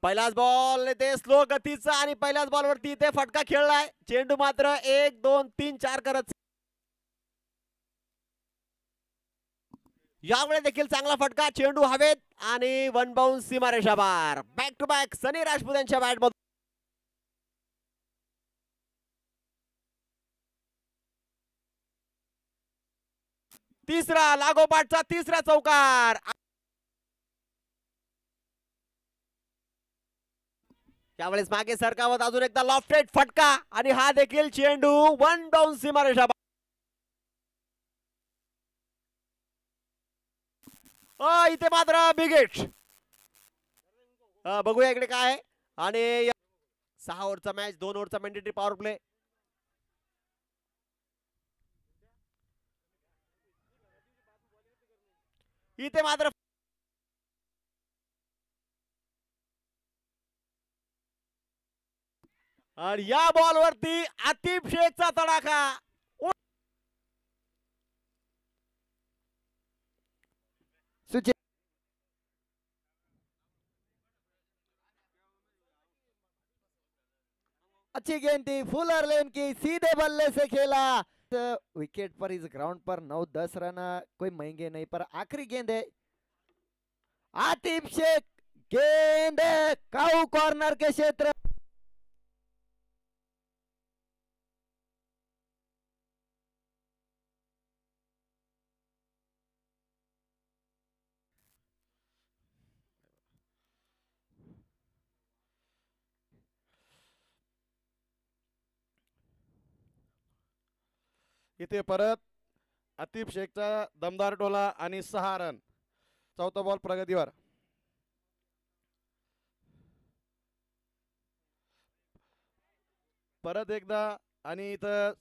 पहिलाच बॉल ते स्लो गतीचा आणि पहिल्याच बॉलवरती ते फटका खेळलाय. चेंडू मात्र 1 2 3 4 करत यावेळी देखील चांगला फटका. चेंडू हवेत आणि वन बाउन्स सीमारेषा बार. बॅक टू बॅक सनी राजपूत यांच्या बॅट मधून तिसरा लागोपाठचा तिसरा चौकार. त्यावेळेस मागे सरकावत अजून एकदा लॉफ्टेड फटका आणि हा देखील चेंडू वन बाउन्स सीमारेषा बार. इथे मात्र बिग हिट. बघूया इकडे काय आहे. आणि 6 ओव्हरचा मॅच, 2 ओव्हरचा मॅन्डेटरी पॉवर प्ले. इथे मात्र आणि या बॉलवरती आतिफ शेखचा तडाखा. अच्छी गेंद थी, फुलर लेन की, सीधे बल्ले से खेला. विकेट पर इस ग्राउंड पर 9-10 रन कोई महंगे नहीं, पर आखिरी गेंद है. आतिफ शेख, गेंद काऊ कॉर्नर के क्षेत्र. इथे परत आतिफ शेखचा दमदार टोला आणि 6 रन. चौथा बॉल प्रगतीवर. परत एकदा आणि इथं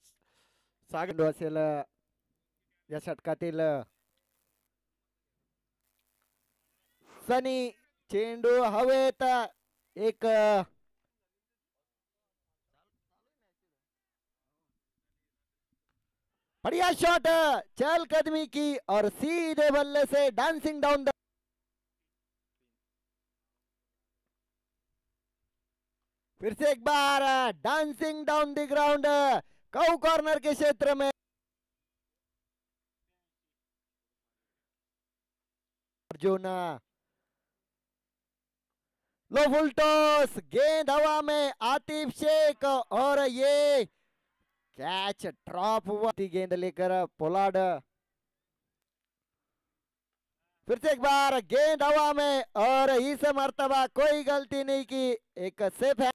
सागर असेल या षटकातील. सनी, चेंडू हवेत. एक बढ़िया शॉट, चल कदमी की और सीधे बल्ले से डांसिंग डाउन द. फिर से एक बार dancing down the ground, cow corner के क्षेत्र में. अर्जुन, लो फुल टॉस, गेंद हवा में, आतिफ शेख और ये कैच ड्रॉप हुआ. गेंद लेकर पोलार्ड. फिर से एक बार गेंद हवा में और इस मर्तबा कोई गलती नहीं की, एक सेफ है.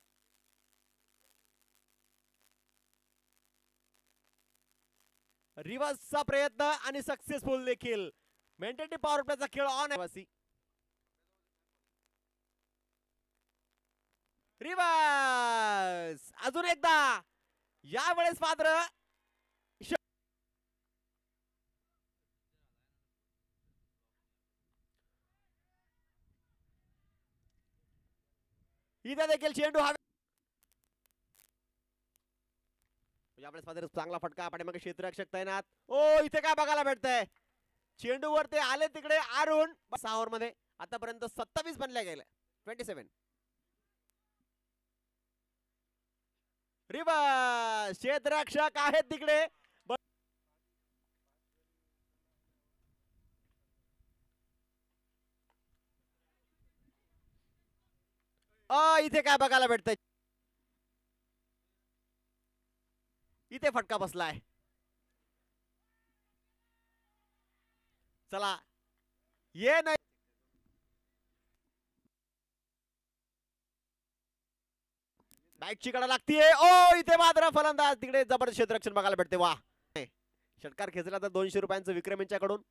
रिव्हर्सचा प्रयत्न आणि सक्सेसफुल देखील. मेंटेटी पॉवर प्लेचा खेळ ऑन आहे. रिव्हर्स अजून एकदा. यावेळेस मात्र इथे देखील चेंडू हवे. यावेळेस मात्र चांगला फटका. पाठीमागे क्षेत्ररक्षक तैनात. इथे काय बघायला भेटतंय. चेंडूवर ते आले तिकडे आरुण. 6 ओव्हर मध्ये आतापर्यंत 27 बनल्या गेल्या. 27. रिव्हर्स क्षेत्ररक्षक आहेत तिकडे. इथे काय बघायला भेटतंय. इथे फटका बसलाय. चला ये नाही. बॅटची कडा लागतीये. इथे मात्र फलंदाज तिकडे जबरदस्त क्षेत्ररक्षण बघायला भेटते. वा, षटकार खेचला तर 200 रुपयांचं विक्रम यांच्याकडून.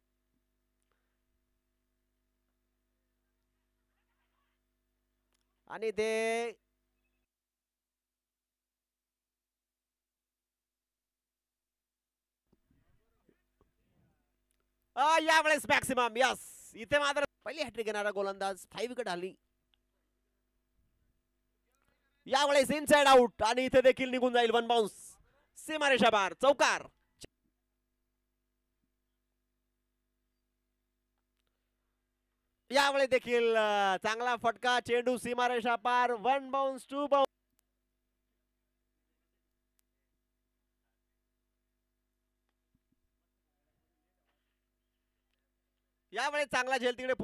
आणि ते यावेळेस मॅक्सिमम. यस, इथे मात्र पहिली हॅट्रिक घेणारा गोलंदाज 5 विकेट हल्ली. यावेळेस इनसाइड आउट आणि इथे देखील निघून जाईल वन बाउन्स सीमारेषा बार. चौकार. यावेळी देखील चांगला फटका, चेंडू सीमारेषा पार, 1 बाउन्स 2 बाउन्स. यावेळी चांगला झेल तिकडे